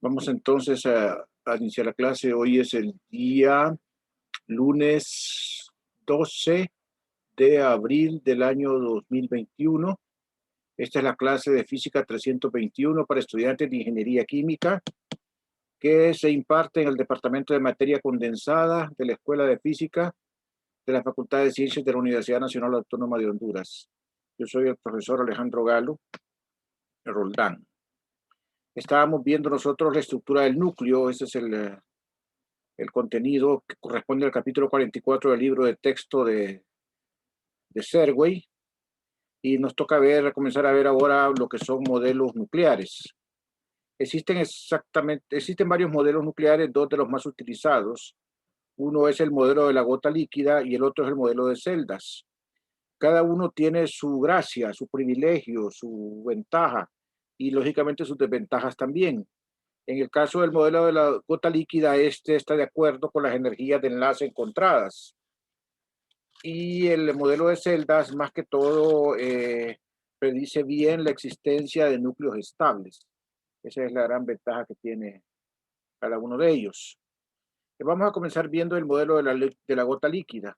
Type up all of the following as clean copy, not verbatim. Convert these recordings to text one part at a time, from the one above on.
Vamos entonces a iniciar la clase. Hoy es el día lunes 12 de abril del año 2021. Esta es la clase de Física 321 para estudiantes de Ingeniería Química que se imparte en el Departamento de Materia Condensada de la Escuela de Física de la Facultad de Ciencias de la Universidad Nacional Autónoma de Honduras. Yo soy el profesor Alejandro Galo Roldán. Estábamos viendo nosotros la estructura del núcleo. Ese es el contenido que corresponde al capítulo 44 del libro de texto de Serway. Y nos toca comenzar a ver ahora lo que son modelos nucleares. Existen varios modelos nucleares, dos de los más utilizados. Uno es el modelo de la gota líquida y el otro es el modelo de celdas. Cada uno tiene su gracia, su privilegio, su ventaja y lógicamente sus desventajas también. En el caso del modelo de la gota líquida, este está de acuerdo con las energías de enlace encontradas. Y el modelo de celdas, más que todo, predice bien la existencia de núcleos estables. Esa es la gran ventaja que tiene cada uno de ellos. Vamos a comenzar viendo el modelo de la gota líquida.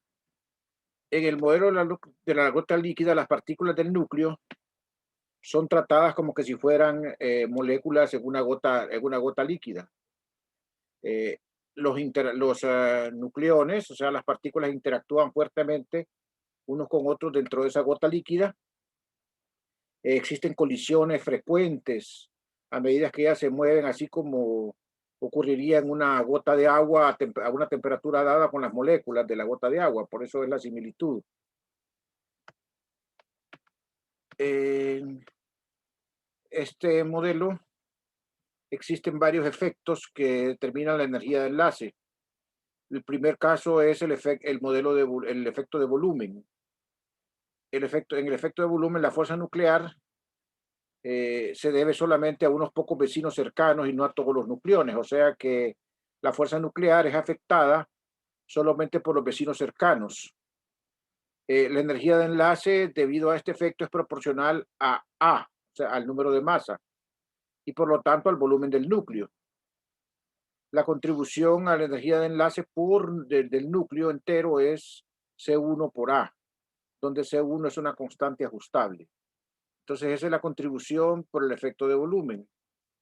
En el modelo de la gota líquida, las partículas del núcleo son tratadas como que si fueran moléculas en una gota líquida. Los nucleones, o sea, las partículas interactúan fuertemente unos con otros dentro de esa gota líquida. Existen colisiones frecuentes a medida que ellas se mueven, así como ocurriría en una gota de agua a una temperatura dada con las moléculas de la gota de agua. Por eso es la similitud. Este modelo existen varios efectos que determinan la energía de enlace. El primer caso es el efecto de volumen. En el efecto de volumen, la fuerza nuclear se debe solamente a unos pocos vecinos cercanos y no a todos los nucleones. O sea que la fuerza nuclear es afectada solamente por los vecinos cercanos. La energía de enlace, debido a este efecto, es proporcional a A, o sea, al número de masa, y por lo tanto al volumen del núcleo. La contribución a la energía de enlace del núcleo entero es C1 por A, donde C1 es una constante ajustable. Entonces, esa es la contribución por el efecto de volumen.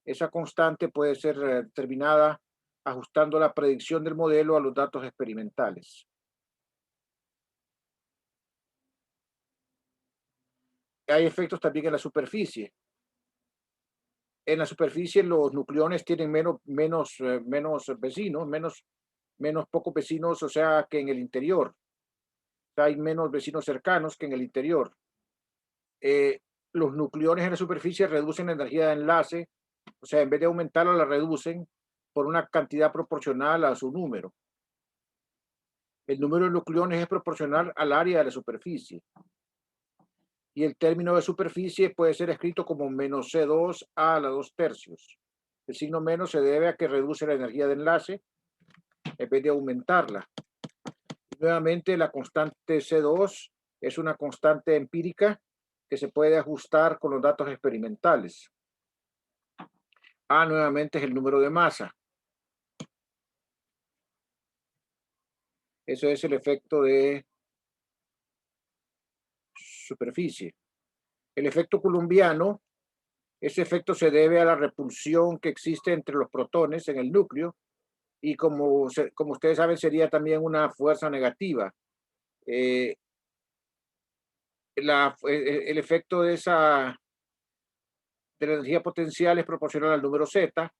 Esa constante puede ser determinada ajustando la predicción del modelo a los datos experimentales. Hay efectos también en la superficie. En la superficie los nucleones tienen menos vecinos, menos pocos vecinos, o sea, que en el interior. O sea, hay menos vecinos cercanos que en el interior. Los nucleones en la superficie reducen la energía de enlace, o sea, en vez de aumentarla, la reducen por una cantidad proporcional a su número. El número de nucleones es proporcional al área de la superficie. Y el término de superficie puede ser escrito como menos C2 a la 2/3. El signo menos se debe a que reduce la energía de enlace en vez de aumentarla. Y nuevamente, la constante C2 es una constante empírica que se puede ajustar con los datos experimentales. A nuevamente es el número de masa. Eso es el efecto de superficie. El efecto coulombiano, ese efecto se debe a la repulsión que existe entre los protones en el núcleo y como ustedes saben sería también una fuerza negativa. El efecto de la energía potencial es proporcional al número Z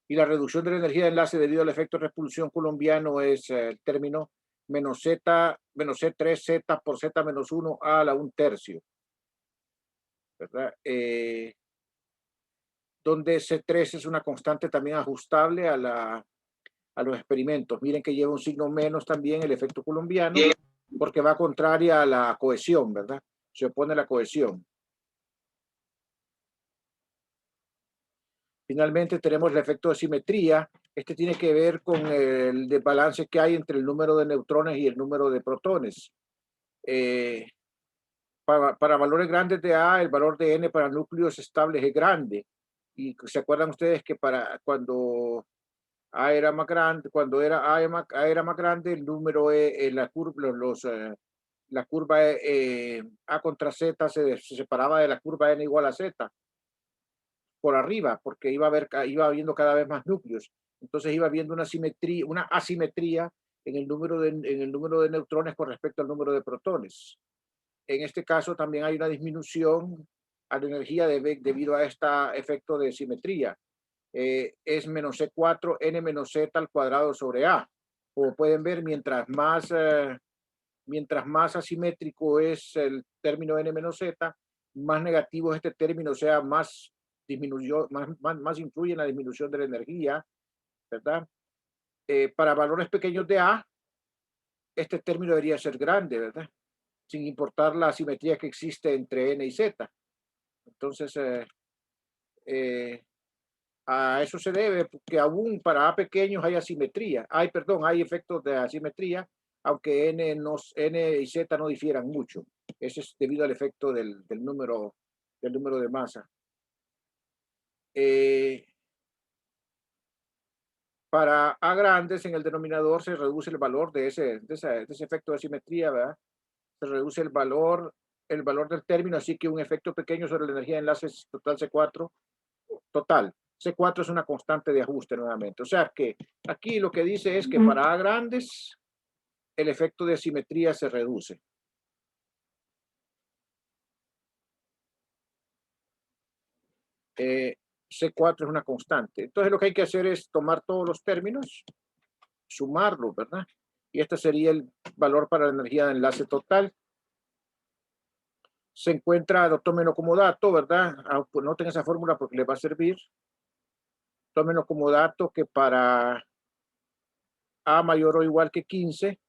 y la reducción de la energía de enlace debido al efecto de repulsión coulombiano es el término menos C3Z por Z-1 a la 1/3. ¿Verdad? Donde C3 es una constante también ajustable a los experimentos. Miren que lleva un signo menos también el efecto coulombiano, porque va contraria a la cohesión, ¿verdad? Se opone a la cohesión. Finalmente tenemos el efecto de simetría. Este tiene que ver con el desbalance que hay entre el número de neutrones y el número de protones. para valores grandes de A, el valor de N para núcleos estables es grande. Y se acuerdan ustedes que para cuando A era más grande, cuando era A era más grande, el número la curva, la curva A contra Z se separaba de la curva N igual a Z por arriba, porque iba habiendo cada vez más núcleos. Entonces iba habiendo una asimetría en el número de neutrones con respecto al número de protones. En este caso también hay una disminución a la energía debido a este efecto de simetría. Es menos C4 N menos Z al cuadrado sobre A. Como pueden ver, mientras más asimétrico es el término N menos Z, más negativo es este término, o sea, más influye en la disminución de la energía, ¿verdad? Para valores pequeños de A, este término debería ser grande, ¿verdad? Sin importar la asimetría que existe entre N y Z. Entonces, a eso se debe que aún para A pequeños hay asimetría, hay efectos de asimetría, aunque N y Z no difieran mucho. Eso es debido al efecto del número de masa. Para A grandes en el denominador se reduce el valor de ese efecto de asimetría, ¿verdad? Se reduce el valor del término, así que un efecto pequeño sobre la energía de enlace total C4, total. C4 es una constante de ajuste nuevamente. O sea que aquí lo que dice es que para A grandes el efecto de asimetría se reduce. C4 es una constante. Entonces lo que hay que hacer es tomar todos los términos, sumarlos, ¿verdad? Y este sería el valor para la energía de enlace total. Se encuentra, tómenlo como dato, ¿verdad? Pues noten esa fórmula porque les va a servir. Tómenlo como dato que para A mayor o igual que 15,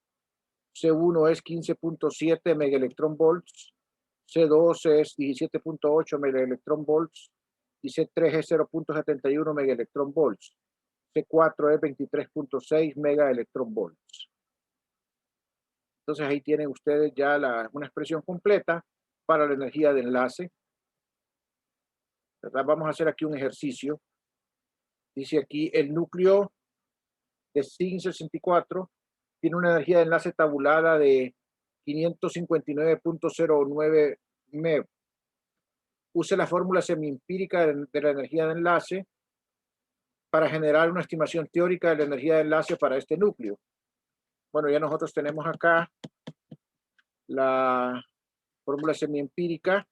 C1 es 15.7 megaelectronvolts, C2 es 17.8 megaelectronvolts y C3 es 0.71 megaelectronvolts. C4 es 23.6 megaelectronvolts. Entonces ahí tienen ustedes ya una expresión completa para la energía de enlace. ¿Verdad? Vamos a hacer aquí un ejercicio. Dice aquí el núcleo de zinc 64 tiene una energía de enlace tabulada de 559.09 MeV. Use la fórmula semiempírica de la energía de enlace para generar una estimación teórica de la energía de enlace para este núcleo. Bueno, ya nosotros tenemos acá la fórmula semiempírica,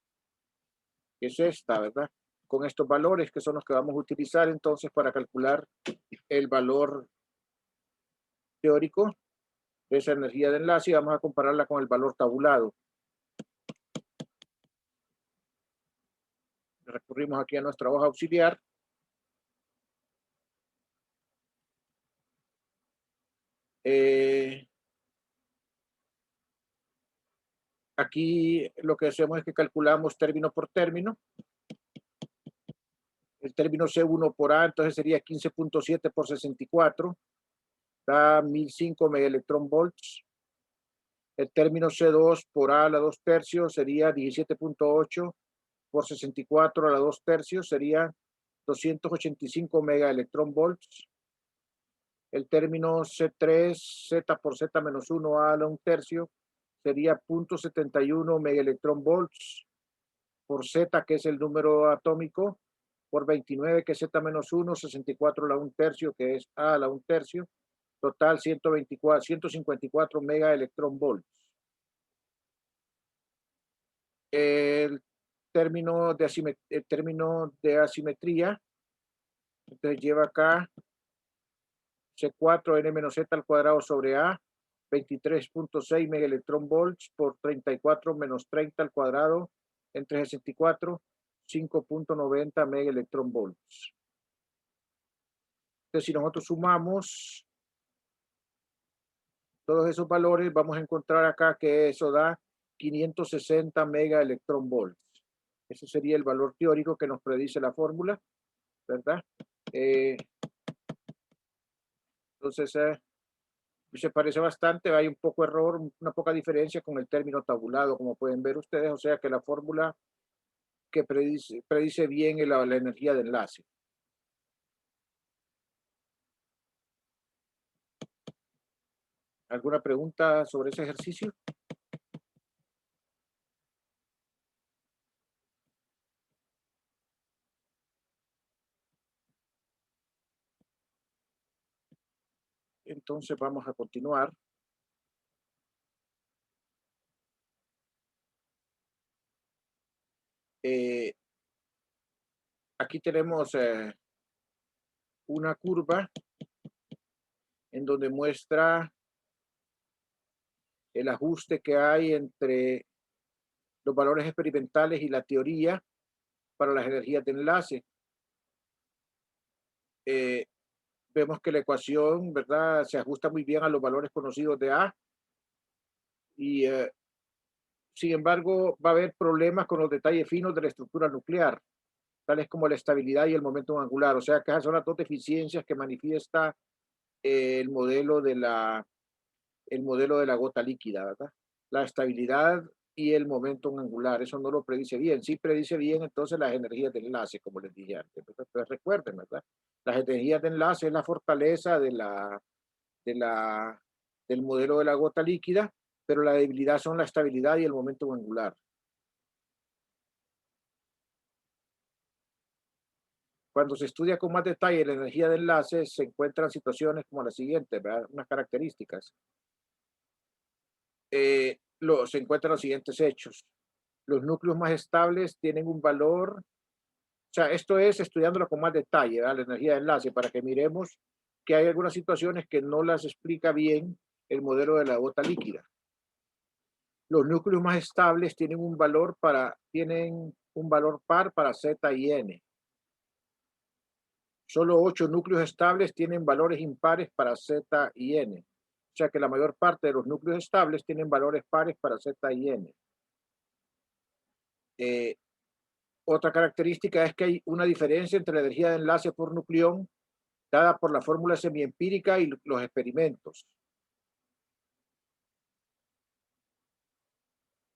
que es esta, ¿verdad? Con estos valores que son los que vamos a utilizar entonces para calcular el valor teórico de esa energía de enlace y vamos a compararla con el valor tabulado. Recurrimos aquí a nuestra hoja auxiliar. Aquí lo que hacemos es que calculamos término por término. El término C1 por A, entonces sería 15.7 por 64, da 1005 megaelectronvolts. El término C2 por A a la 2 tercios sería 17.8 por 64 a la 2 tercios, sería 285 megaelectronvolts. El término C3, Z por Z menos 1 A a la 1 tercio, sería 0.71 megaelectronvolts por Z, que es el número atómico, por 29, que es Z menos 1, 64 a la 1 tercio, que es A a la 1 tercio, total 154 megaelectronvolts. El término de asimetría, entonces lleva acá C4 N menos Z al cuadrado sobre A, 23.6 megaelectronvolts por 34 menos 30 al cuadrado entre 64, 5.90 megaelectronvolts. Entonces, si nosotros sumamos todos esos valores, vamos a encontrar acá que eso da 560 megaelectronvolts. Ese sería el valor teórico que nos predice la fórmula, ¿verdad? Entonces, se parece bastante, hay un poco error, una poca diferencia con el término tabulado, como pueden ver ustedes, o sea que la fórmula que predice bien la energía de enlace. ¿Alguna pregunta sobre ese ejercicio? Entonces vamos a continuar. Eh, Aquí tenemos una curva en donde muestra el ajuste que hay entre los valores experimentales y la teoría para las energías de enlace. Eh, Vemos que la ecuación, ¿verdad?, se ajusta muy bien a los valores conocidos de A y, sin embargo, va a haber problemas con los detalles finos de la estructura nuclear, tales como la estabilidad y el momento angular. O sea, que esas son las dos deficiencias que manifiesta el modelo de la gota líquida, ¿verdad? La estabilidad y el momento angular, eso no lo predice bien. Sí predice bien entonces las energías de enlace, como les dije antes. Entonces recuerden, ¿verdad? Las energías de enlace es la fortaleza de la, del modelo de la gota líquida, pero la debilidad son la estabilidad y el momento angular. Cuando se estudia con más detalle la energía de enlace, se encuentran situaciones como la siguiente, ¿verdad? Unas características. Se encuentran los siguientes hechos. Los núcleos más estables tienen un valor, o sea, esto es estudiándolo con más detalle, ¿verdad?, la energía de enlace, para que miremos que hay algunas situaciones que no las explica bien el modelo de la gota líquida. Los núcleos más estables tienen un valor par para Z y N. Solo 8 núcleos estables tienen valores impares para Z y N. O sea que la mayor parte de los núcleos estables tienen valores pares para Z y N. Eh, Otra característica es que hay una diferencia entre la energía de enlace por nucleón dada por la fórmula semiempírica y los experimentos.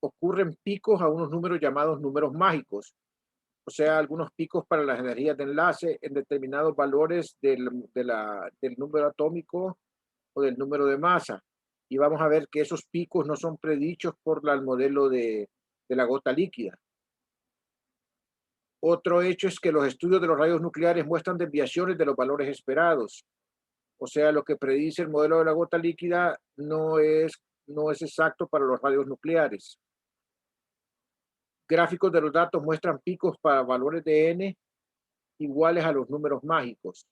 Ocurren picos a unos números llamados números mágicos, o sea, algunos picos para las energías de enlace en determinados valores del número atómico o del número de masa. Y vamos a ver que esos picos no son predichos por el modelo de la gota líquida. Otro hecho es que los estudios de los rayos nucleares muestran desviaciones de los valores esperados. O sea, lo que predice el modelo de la gota líquida no es exacto para los rayos nucleares. Gráficos de los datos muestran picos para valores de n iguales a los números mágicos.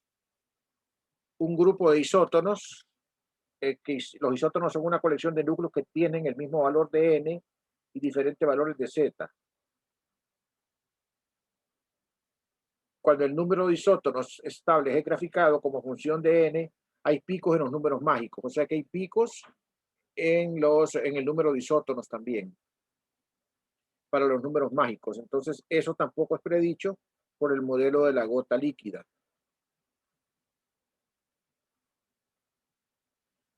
Un grupo de isótonos, los isótonos son una colección de núcleos que tienen el mismo valor de n y diferentes valores de z. Cuando el número de isótonos estables es graficado como función de n, hay picos en los números mágicos, o sea que hay picos en el número de isótonos también, para los números mágicos. Entonces, eso tampoco es predicho por el modelo de la gota líquida.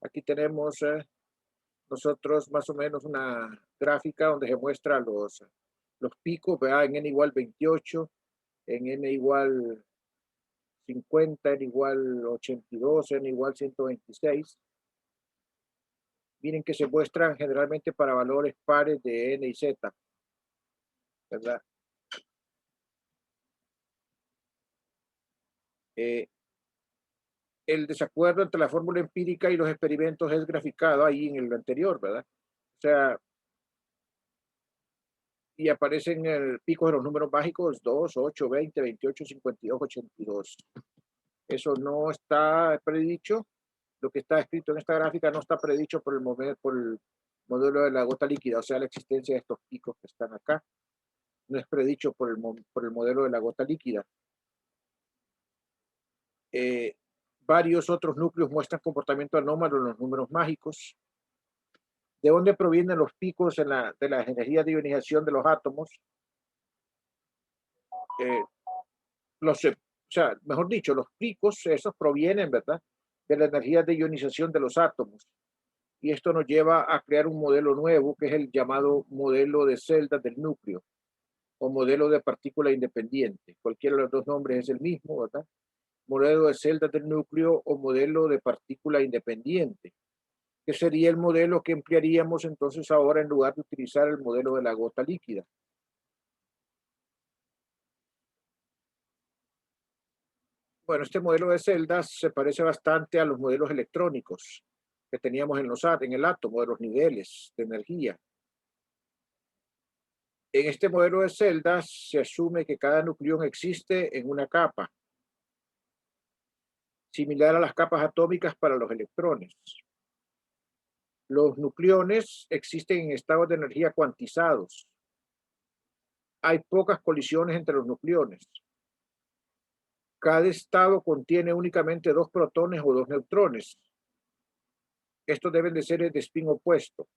Aquí tenemos nosotros más o menos una gráfica donde se muestra los picos, ¿verdad?, en n igual 28, en n igual 50, n igual 82, n igual 126. Miren que se muestran generalmente para valores pares de n y z, ¿verdad? Eh, el desacuerdo entre la fórmula empírica y los experimentos es graficado ahí en el anterior, ¿verdad? O sea, y aparecen el pico de los números mágicos 2, 8, 20, 28, 52, 82. Eso no está predicho. Lo que está escrito en esta gráfica no está predicho por el modelo de la gota líquida, o sea, la existencia de estos picos que están acá. No es predicho por el modelo de la gota líquida. Eh, Varios otros núcleos muestran comportamiento anómalo en los números mágicos. ¿De dónde provienen los picos de las energías de ionización de los átomos? O sea, mejor dicho, los picos, esos provienen, ¿verdad?, de la energía de ionización de los átomos. Y esto nos lleva a crear un modelo nuevo, que es el llamado modelo de celdas del núcleo, o modelo de partícula independiente. Cualquiera de los dos nombres es el mismo, ¿verdad? Modelo de celdas del núcleo o modelo de partícula independiente, que sería el modelo que emplearíamos entonces ahora en lugar de utilizar el modelo de la gota líquida. Bueno, este modelo de celdas se parece bastante a los modelos electrónicos que teníamos en el átomo, de los niveles de energía. En este modelo de celdas se asume que cada nucleón existe en una capa, similar a las capas atómicas para los electrones. Los nucleones existen en estados de energía cuantizados. Hay pocas colisiones entre los nucleones. Cada estado contiene únicamente dos protones o dos neutrones. Estos deben de ser de spin opuesto.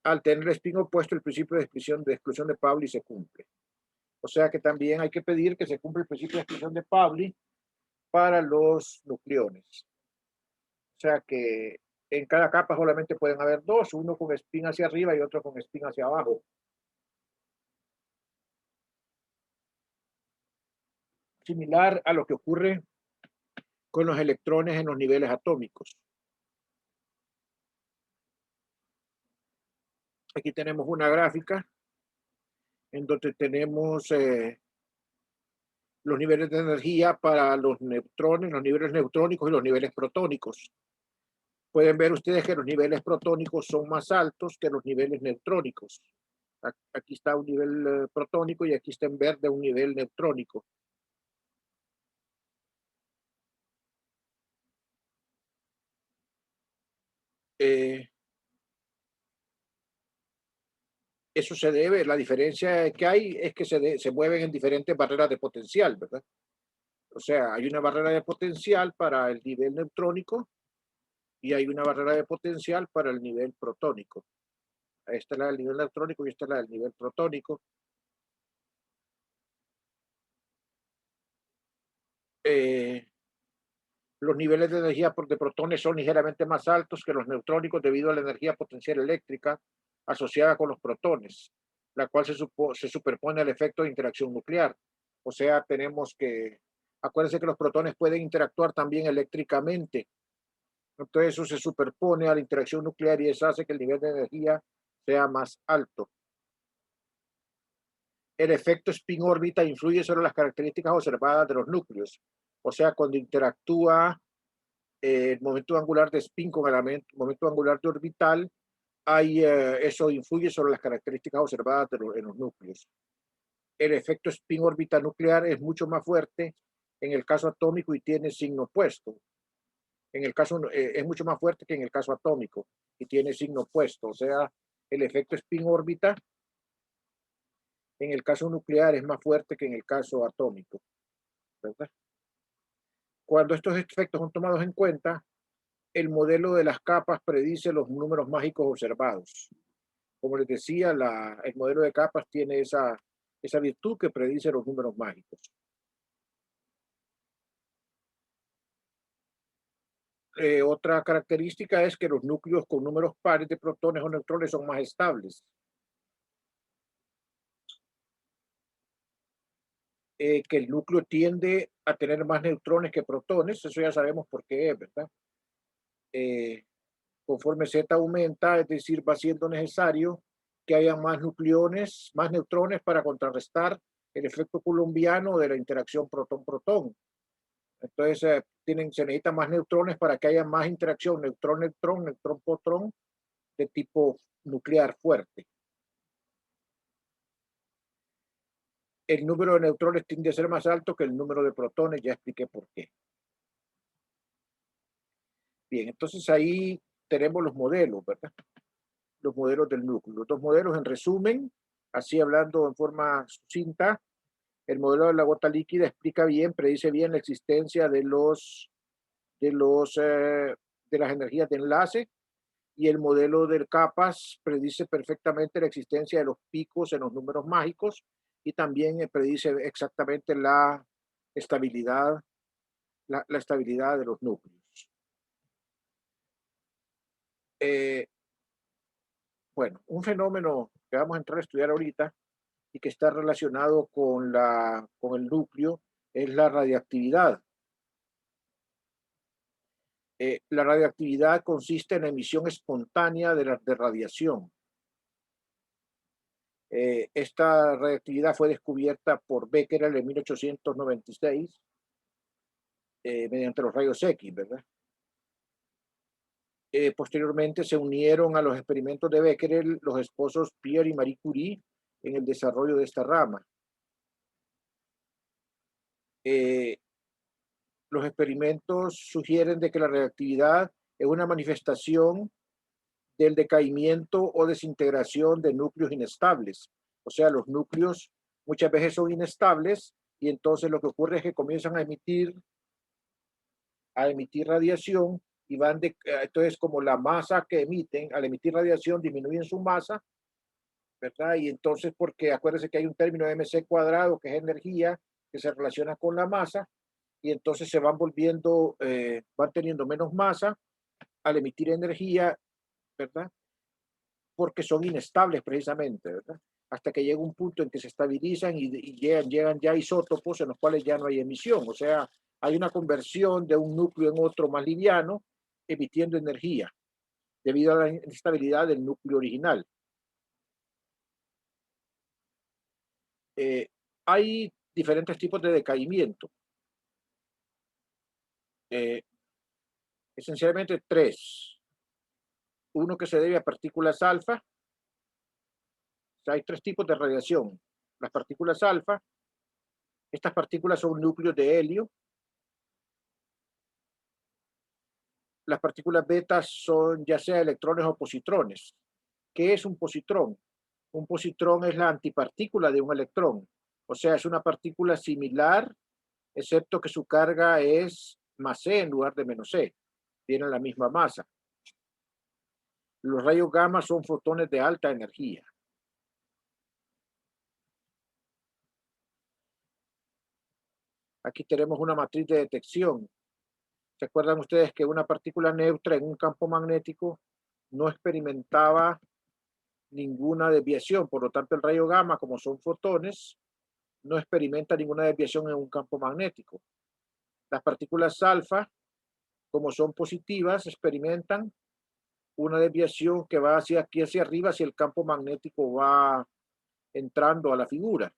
Al tener el spin opuesto, el principio exclusión de Pauli se cumple. O sea que también hay que pedir que se cumpla el principio de exclusión de Pauli para los nucleones. O sea que en cada capa solamente pueden haber dos, uno con spin hacia arriba y otro con spin hacia abajo. Similar a lo que ocurre con los electrones en los niveles atómicos. Aquí tenemos una gráfica en donde tenemos los niveles de energía para los neutrones, los niveles neutrónicos y los niveles protónicos. Pueden ver ustedes que los niveles protónicos son más altos que los niveles neutrónicos. Aquí está un nivel protónico y aquí está en verde un nivel neutrónico. Eh, Eso se debe, la diferencia que hay es que se mueven en diferentes barreras de potencial, ¿verdad? O sea, hay una barrera de potencial para el nivel neutrónico y hay una barrera de potencial para el nivel protónico. Esta es la del nivel neutrónico y esta es la del nivel protónico. Eh, los niveles de energía de protones son ligeramente más altos que los neutrónicos debido a la energía potencial eléctrica asociada con los protones, la cual se superpone al efecto de interacción nuclear. O sea, tenemos que, acuérdense que los protones pueden interactuar también eléctricamente. Entonces eso se superpone a la interacción nuclear y eso hace que el nivel de energía sea más alto. El efecto spin órbita influye sobre las características observadas de los núcleos. O sea, cuando interactúa el momento angular de spin con el momento angular de orbital, eso influye sobre las características observadas en los núcleos. El efecto spin órbita nuclear es mucho más fuerte en el caso atómico y tiene signo opuesto. En el caso, es mucho más fuerte que en el caso atómico y tiene signo opuesto. O sea, el efecto spin órbita en el caso nuclear es más fuerte que en el caso atómico, ¿verdad? Cuando estos efectos son tomados en cuenta, el modelo de las capas predice los números mágicos observados. Como les decía, el modelo de capas tiene esa virtud que predice los números mágicos. Otra característica es que los núcleos con números pares de protones o neutrones son más estables. Que el núcleo tiende a tener más neutrones que protones, eso ya sabemos por qué es, ¿verdad? Eh, Conforme Z aumenta, es decir, va siendo necesario que haya más nucleones, más neutrones para contrarrestar el efecto coulombiano de la interacción protón-protón. Entonces, se necesitan más neutrones para que haya más interacción neutrón-neutrón, neutrón-protón de tipo nuclear fuerte. El número de neutrones tiende a ser más alto que el número de protones, ya expliqué por qué. Bien, entonces ahí tenemos los modelos, ¿verdad? Los modelos del núcleo. Los dos modelos, en resumen, así hablando en forma sucinta, el modelo de la gota líquida explica bien, predice bien la existencia de las energías de enlace, y el modelo de capas predice perfectamente la existencia de los picos en los números mágicos y también predice exactamente la estabilidad la estabilidad de los núcleos. Bueno, un fenómeno que vamos a entrar a estudiar ahorita y que está relacionado con el núcleo es la radiactividad. La radioactividad consiste en la emisión espontánea de radiación. Esta radioactividad fue descubierta por Becquerel en 1896 mediante los rayos X, ¿verdad? Posteriormente se unieron a los experimentos de Becquerel los esposos Pierre y Marie Curie en el desarrollo de esta rama. Los experimentos sugieren de que la radioactividad es una manifestación del decaimiento o desintegración de núcleos inestables. O sea, los núcleos muchas veces son inestables y entonces lo que ocurre es que comienzan a emitir radiación y entonces como la masa que emiten, al emitir radiación disminuyen su masa, ¿verdad? Y entonces porque acuérdense que hay un término mc cuadrado que es energía que se relaciona con la masa y entonces se van volviendo, van teniendo menos masa al emitir energía, ¿verdad? Porque son inestables precisamente, ¿verdad? Hasta que llega un punto en que se estabilizan y llegan ya isótopos en los cuales ya no hay emisión, o sea, hay una conversión de un núcleo en otro más liviano, emitiendo energía, debido a la inestabilidad del núcleo original. Hay diferentes tipos de decaimiento. Esencialmente tres. Uno que se debe a partículas alfa. O sea, hay tres tipos de radiación. Las partículas alfa, estas partículas son núcleos de helio. Las partículas beta son ya sea electrones o positrones. ¿Qué es un positrón? Un positrón es la antipartícula de un electrón. O sea, es una partícula similar, excepto que su carga es más C en lugar de menos C. Tienen la misma masa. Los rayos gamma son fotones de alta energía. Aquí tenemos una matriz de detección. ¿Se acuerdan ustedes que una partícula neutra en un campo magnético no experimentaba ninguna desviación? Por lo tanto, el rayo gamma, como son fotones, no experimenta ninguna desviación en un campo magnético. Las partículas alfa, como son positivas, experimentan una desviación que va hacia aquí hacia arriba si el campo magnético va entrando a la figura.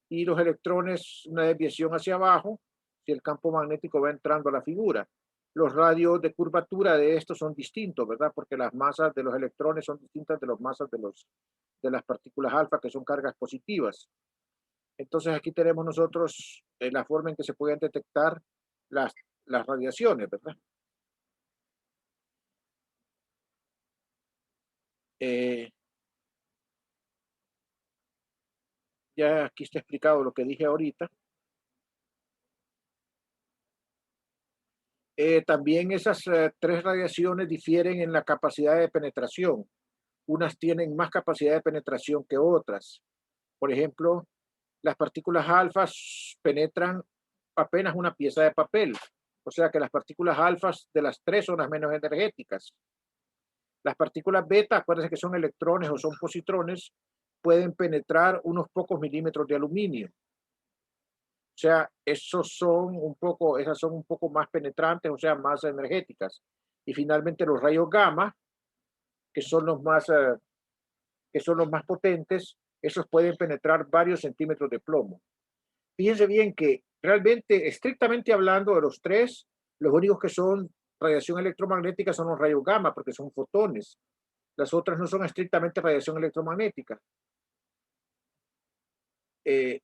Y los electrones, una desviación hacia abajo si el campo magnético va entrando a la figura. Los radios de curvatura de estos son distintos, ¿verdad? Porque las masas de los electrones son distintas de las masas de las partículas alfa, que son cargas positivas. Entonces aquí tenemos nosotros la forma en que se pueden detectar las, las radiaciones, ¿verdad? Ya aquí está explicado lo que dije ahorita. También esas tres radiaciones difieren en la capacidad de penetración. Unas tienen más capacidad de penetración que otras. Por ejemplo, las partículas alfas penetran apenas una pieza de papel. O sea que las partículas alfas de las tres son las menos energéticas. Las partículas beta, acuérdense que son electrones o son positrones, pueden penetrar unos pocos milímetros de aluminio. O sea, esas son un poco más penetrantes, o sea, más energéticas. Y finalmente los rayos gamma, que son que son los más potentes, esos pueden penetrar varios centímetros de plomo. Fíjense bien que realmente, estrictamente hablando de los tres, los únicos que son radiación electromagnética son los rayos gamma, porque son fotones. Las otras no son estrictamente radiación electromagnética. Eh,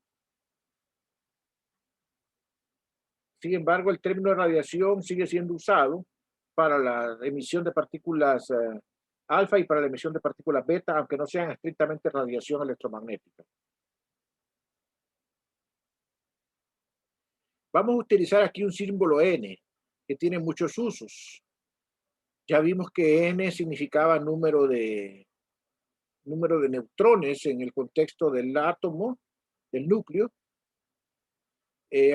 Sin embargo, el término de radiación sigue siendo usado para la emisión de partículas alfa y para la emisión de partículas beta, aunque no sean estrictamente radiación electromagnética. Vamos a utilizar aquí un símbolo N, que tiene muchos usos. Ya vimos que N significaba número de neutrones en el contexto del átomo, del núcleo.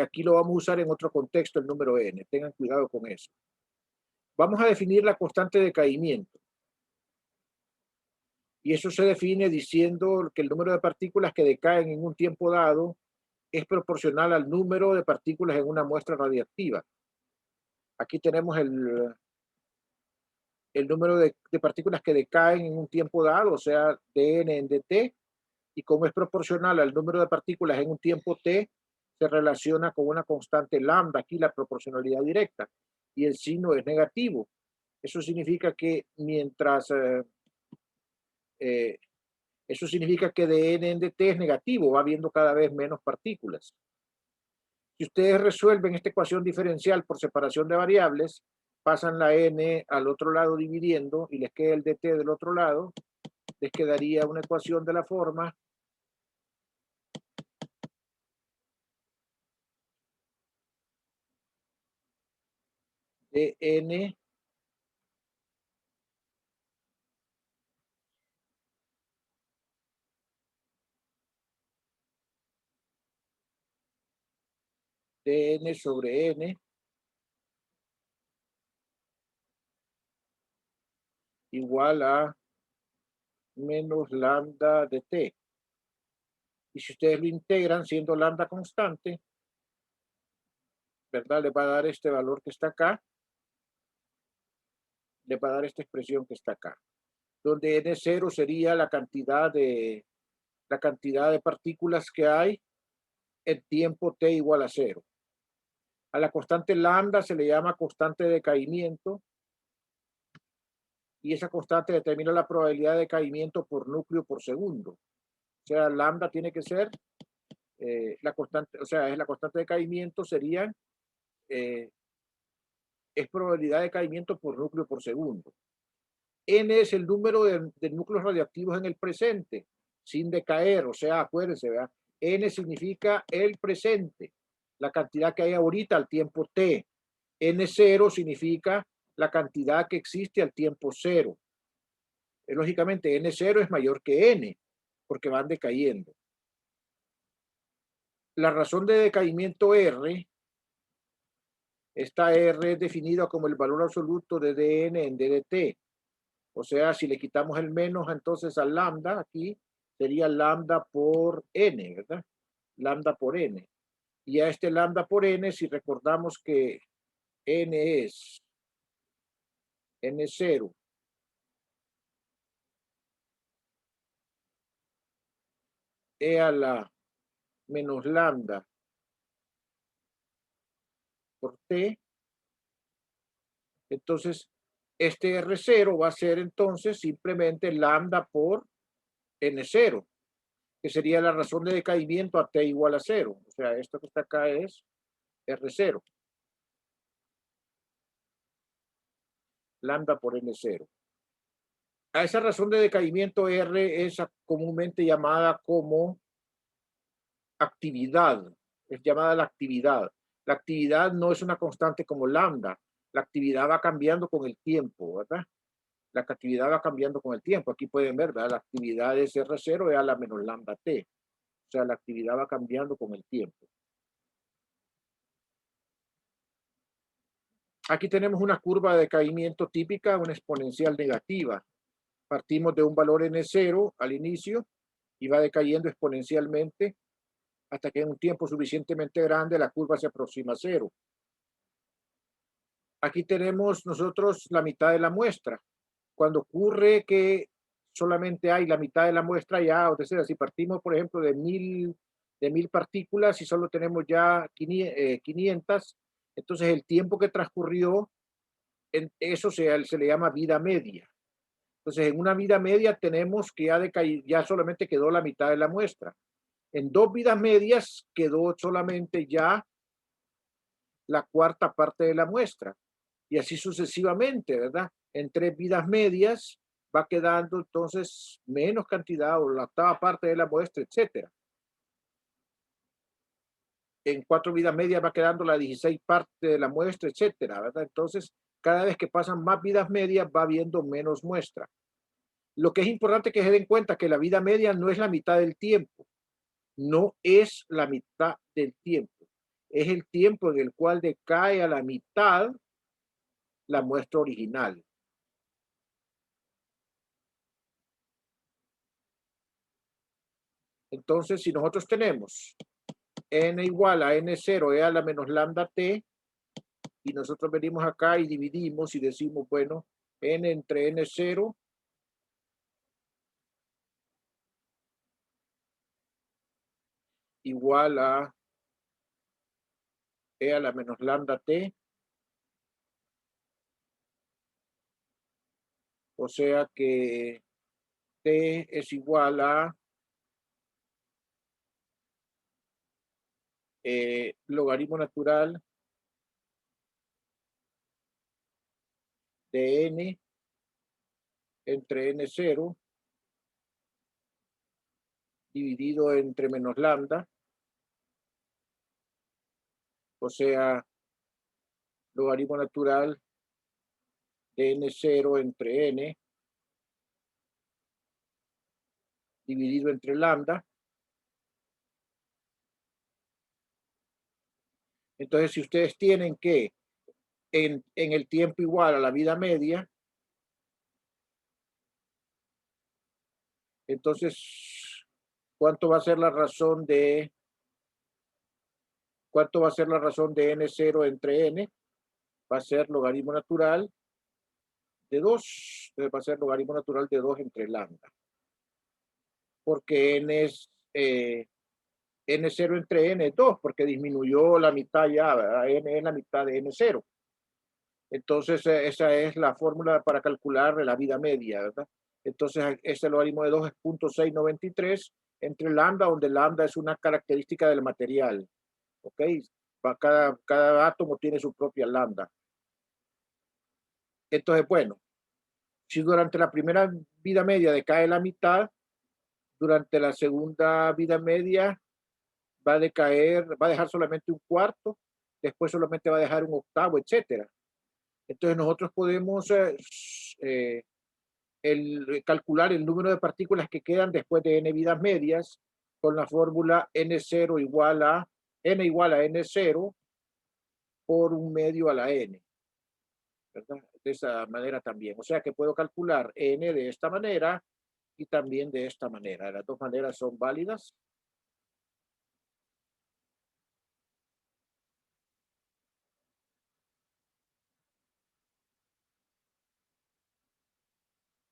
Aquí lo vamos a usar en otro contexto, el número n. Tengan cuidado con eso. Vamos a definir la constante de decaimiento. Y eso se define diciendo que el número de partículas que decaen en un tiempo dado es proporcional al número de partículas en una muestra radiactiva. Aquí tenemos el número de partículas que decaen en un tiempo dado, o sea, dn en dt, y como es proporcional al número de partículas en un tiempo t, se relaciona con una constante lambda, aquí la proporcionalidad directa, y el signo es negativo. Eso significa que eso significa que dn en dt es negativo, va habiendo cada vez menos partículas. Si ustedes resuelven esta ecuación diferencial por separación de variables, pasan la n al otro lado dividiendo y les queda el dt del otro lado, les quedaría una ecuación de la forma dn dn sobre n igual a menos lambda de t. Y si ustedes lo integran siendo lambda constante, ¿verdad? Les va a dar este valor que está acá, les va a dar esta expresión que está acá, donde n0 sería la cantidad de partículas que hay en tiempo t igual a 0. A la constante lambda se le llama constante de decaimiento y esa constante determina la probabilidad de decaimiento por núcleo por segundo. O sea, lambda tiene que ser la constante, o sea, es la constante de decaimiento sería es probabilidad de decaimiento por núcleo por segundo. N es el número de núcleos radioactivos en el presente, sin decaer, o sea, acuérdense, ¿verdad? N significa el presente, la cantidad que hay ahorita al tiempo t. N0 significa la cantidad que existe al tiempo 0. Lógicamente, N0 es mayor que N, porque van decayendo. La razón de decaimiento R, esta R es definida como el valor absoluto de dn en ddt. O sea, si le quitamos el menos entonces al lambda, aquí sería lambda por n, ¿verdad? Lambda por n. Y a este lambda por n, si recordamos que n es n0 e a la menos lambda por t, entonces este R0 va a ser entonces simplemente lambda por N0, que sería la razón de decaimiento a t igual a 0. O sea, esto que está acá es R0, lambda por N0. A esa razón de decaimiento R es comúnmente llamada como actividad, es llamada la actividad. La actividad no es una constante como lambda, la actividad va cambiando con el tiempo, ¿verdad? La actividad va cambiando con el tiempo. Aquí pueden ver, ¿verdad? La actividad es R0 es a la menos lambda t. O sea, la actividad va cambiando con el tiempo. Aquí tenemos una curva de decaimiento típica, una exponencial negativa. Partimos de un valor n0 al inicio y va decayendo exponencialmente hasta que en un tiempo suficientemente grande la curva se aproxima a 0. Aquí tenemos nosotros la mitad de la muestra. Cuando ocurre que solamente hay la mitad de la muestra ya, o sea, si partimos, por ejemplo, de mil partículas y solo tenemos ya 500, entonces el tiempo que transcurrió, eso se le llama vida media. Entonces, en una vida media tenemos que ya solamente quedó la mitad de la muestra. En 2 vidas medias quedó solamente ya la cuarta parte de la muestra. Y así sucesivamente, ¿verdad? En 3 vidas medias va quedando entonces menos cantidad o la octava parte de la muestra, etcétera. En 4 vidas medias va quedando la 16 parte de la muestra, etcétera, ¿verdad? Entonces, cada vez que pasan más vidas medias va habiendo menos muestra. Lo que es importante que se den cuenta que la vida media no es la mitad del tiempo, no es la mitad del tiempo. es el tiempo en el cual decae a la mitad la muestra original. Entonces, si nosotros tenemos n igual a n0 e a la menos lambda t, y nosotros venimos acá y dividimos y decimos, bueno, n entre n0 igual a e a la menos lambda t, o sea que t es igual a logaritmo natural de n entre n0 dividido entre menos lambda, o sea, logaritmo natural de n0 entre n dividido entre lambda. Entonces, si ustedes tienen que en el tiempo igual a la vida media, entonces, ¿cuánto va a ser la razón de cuánto va a ser la razón de n0 entre n? Va a ser logaritmo natural de 2, va a ser logaritmo natural de 2 entre lambda, porque n es n0 entre n es 2, porque disminuyó la mitad ya, ¿verdad? N es la mitad de n0. Entonces, esa es la fórmula para calcular la vida media, ¿verdad? Entonces, este logaritmo de 2 es 0.693 entre lambda, donde lambda es una característica del material, ¿ok? Cada átomo tiene su propia lambda. Entonces, bueno, si durante la primera vida media decae la mitad, durante la segunda vida media va a decaer, va a dejar solamente un cuarto, después solamente va a dejar un octavo, etcétera. Entonces nosotros podemos calcular el número de partículas que quedan después de n vidas medias con la fórmula n0 igual a n igual a n0 por un medio a la n, ¿verdad? De esa manera también. O sea que puedo calcular n de esta manera y también de esta manera. Las dos maneras son válidas.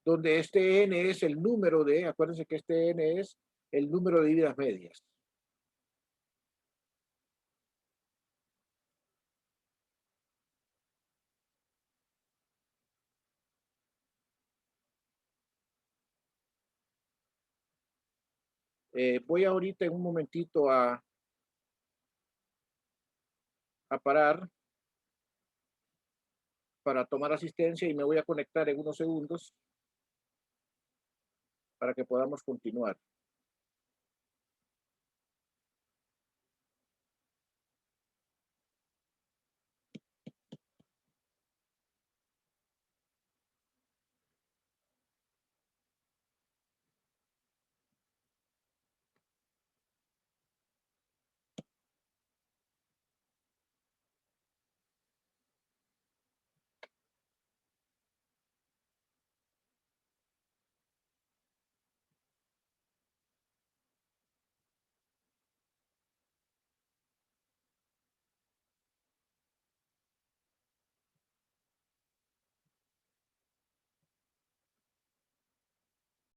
Donde este n es el número de, acuérdense que este n es el número de vidas medias. Voy ahorita en un momentito a parar para tomar asistencia y me voy a conectar en unos segundos para que podamos continuar.